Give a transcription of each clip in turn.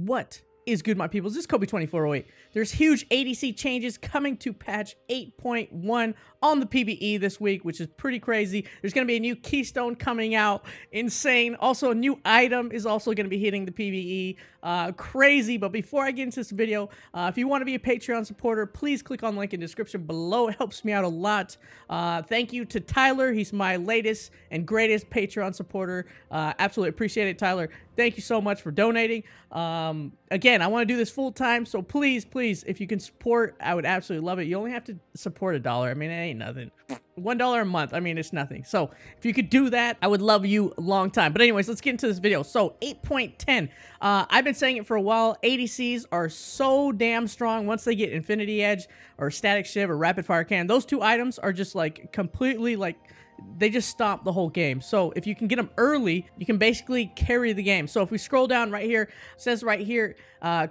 What is good, my peoples? This is Kobe2408. There's huge ADC changes coming to patch 8.1 on the PvE this week, which is pretty crazy. There's going to be a new Keystone coming out. Insane. Also, a new item is also going to be hitting the PvE. Crazy. But before I get into this video, if you want to be a Patreon supporter, please click on the link in the description below. It helps me out a lot. Thank you to Tyler. He's my latest and greatest Patreon supporter. Absolutely appreciate it, Tyler. Thank you so much for donating. Again, I want to do this full time, so please, if you can support, I would absolutely love it. You only have to support $1. I mean, it ain't nothing. $1 a month, I mean, it's nothing. So if you could do that, I would love you a long time. But anyways, let's get into this video. So 8.10, I've been saying it for a while. ADCs are so damn strong once they get Infinity Edge or Static Shiv or Rapid Fire Cannon. Those two items are just like completely like, they just stomp the whole game. So if you can get them early, you can basically carry the game. So if we scroll down right here, it says right here,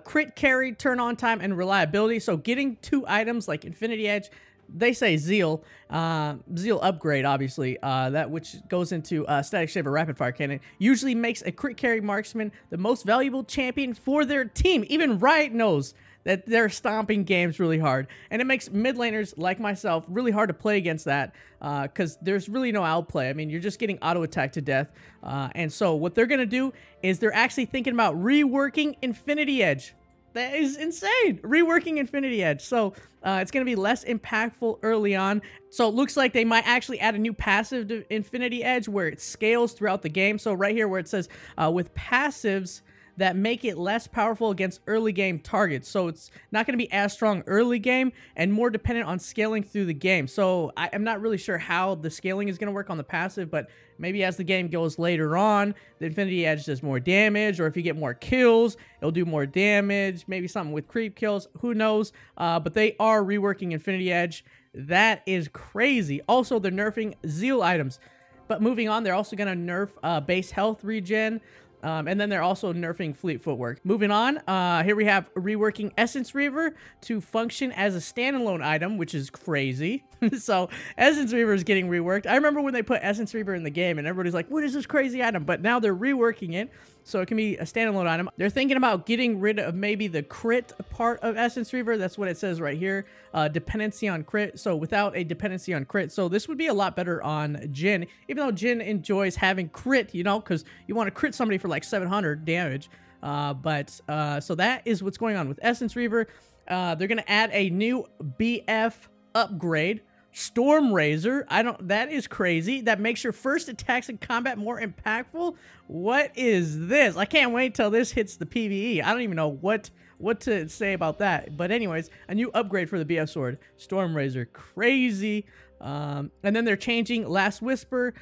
crit carry, turn on time, and reliability. So getting two items like Infinity Edge, they say zeal, zeal upgrade, obviously, that which goes into Static Shiv or Rapid Fire Cannon, usually makes a crit carry marksman the most valuable champion for their team. Even Riot knows that they're stomping games really hard, and it makes mid laners like myself really hard to play against that because there's really no outplay. I mean, you're just getting auto attacked to death, and so what they're gonna do is they're actually thinking about reworking Infinity Edge. That is insane. Reworking Infinity Edge. So it's going to be less impactful early on. So it looks like they might actually add a new passive to Infinity Edge where it scales throughout the game. So right here where it says with passives that make it less powerful against early game targets. So it's not going to be as strong early game and more dependent on scaling through the game. So I'm not really sure how the scaling is going to work on the passive, but maybe as the game goes later on, the Infinity Edge does more damage, or if you get more kills, it'll do more damage. Maybe something with creep kills, who knows? But they are reworking Infinity Edge. That is crazy. Also, they're nerfing zeal items. But moving on, they're also going to nerf base health regen. And then they're also nerfing Fleet Footwork. Moving on, here we have reworking Essence Reaver to function as a standalone item, which is crazy. So Essence Reaver is getting reworked. I remember when they put Essence Reaver in the game and everybody's like, what is this crazy item? But now they're reworking it so it can be a standalone item. They're thinking about getting rid of maybe the crit part of Essence Reaver. That's what it says right here. Dependency on crit. So without a dependency on crit. So this would be a lot better on Jhin, even though Jhin enjoys having crit, you know, because you want to crit somebody for like 700 damage. So that is what's going on with Essence Reaver. They're going to add a new BF upgrade, Stormrazor. That is crazy. That makes your first attacks in combat more impactful. What is this? I can't wait till this hits the PvE. I don't even know what to say about that. But anyways, a new upgrade for the BF sword, Stormrazor. Crazy. And then they're changing Last Whisper.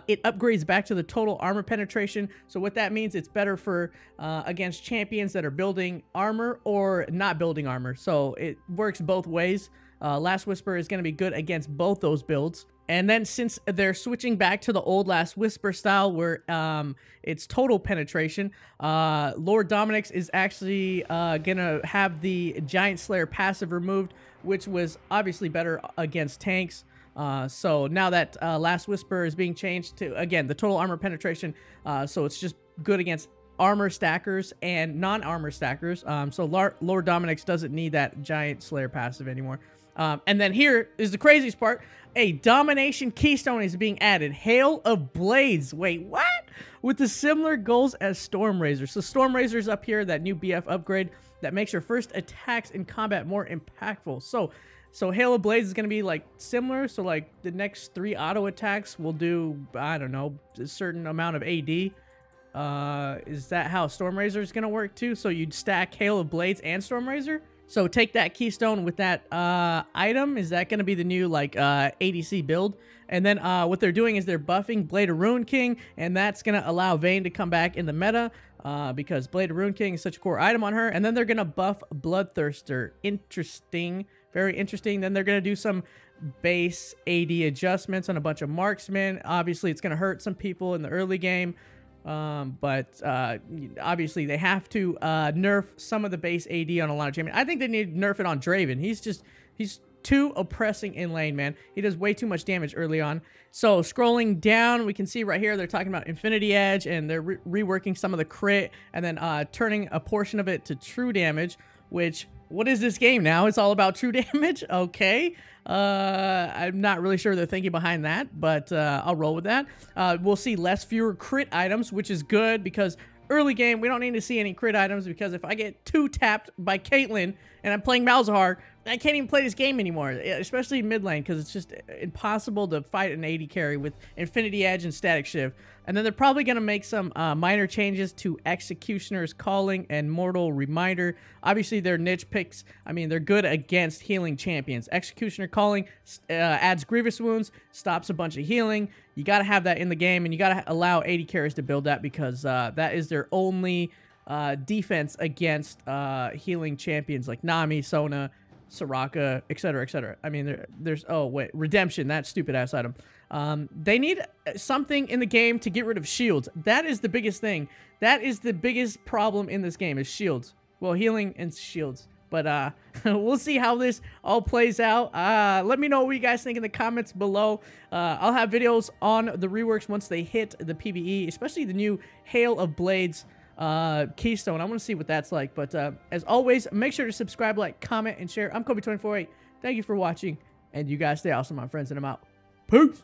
It upgrades back to the total armor penetration. So what that means, it's better for against champions that are building armor or not building armor. So it works both ways. Last Whisper is going to be good against both those builds. And then since they're switching back to the old Last Whisper style where it's total penetration, Lord Dominix is actually going to have the Giant Slayer passive removed, which was obviously better against tanks. So now that Last Whisper is being changed to, again, the total armor penetration, so it's just good against armor stackers and non-armor stackers. So Lord Dominix doesn't need that Giant Slayer passive anymore. And then here is the craziest part. A Domination Keystone is being added. Hail of Blades. Wait, what? With the similar goals as Stormrazor. So Stormrazor's up here, that new BF upgrade that makes your first attacks in combat more impactful. So Hail of Blades is going to be like similar. So like the next 3 auto attacks will do, I don't know, a certain amount of AD. Is that how Stormrazor is going to work too? So you'd stack Hail of Blades and Stormrazor? So take that Keystone with that item. Is that going to be the new like ADC build? And then what they're doing is they're buffing Blade of Ruin King, and that's going to allow Vayne to come back in the meta because Blade of Ruin King is such a core item on her. And then they're going to buff Bloodthirster. Interesting. Very interesting. Then they're going to do some base AD adjustments on a bunch of marksmen. Obviously, it's going to hurt some people in the early game. But obviously they have to nerf some of the base AD on a lot of champions. I think they need to nerf it on Draven. He's too oppressing in lane, man. He does way too much damage early on. So scrolling down, we can see right here they're talking about Infinity Edge, and they're reworking some of the crit and then turning a portion of it to true damage, which, what is this game now? It's all about true damage? Okay. I'm not really sure they're thinking behind that, but I'll roll with that. We'll see fewer crit items, which is good because early game, we don't need to see any crit items, because if I get 2-tapped by Caitlyn and I'm playing Malzahar, I can't even play this game anymore, especially mid lane, because it's just impossible to fight an AD carry with Infinity Edge and Static Shiv. And then they're probably going to make some minor changes to Executioner's Calling and Mortal Reminder. Obviously, they're niche picks. I mean, they're good against healing champions. Executioner Calling adds Grievous Wounds, stops a bunch of healing. You got to have that in the game, and you got to allow AD carries to build that, because that is their only defense against healing champions like Nami, Sona, Soraka, etc., etc. I mean, there's oh wait, Redemption, that stupid ass item. They need something in the game to get rid of shields. That is the biggest thing. That is the biggest problem in this game, is shields. Well, healing and shields. But we'll see how this all plays out. Let me know what you guys think in the comments below. I'll have videos on the reworks once they hit the PvE, especially the new Hail of Blades Keystone. I want to see what that's like. But as always, make sure to subscribe, like, comment, and share. I'm Kobe248. Thank you for watching, and you guys stay awesome, my friends, and I'm out. Peace.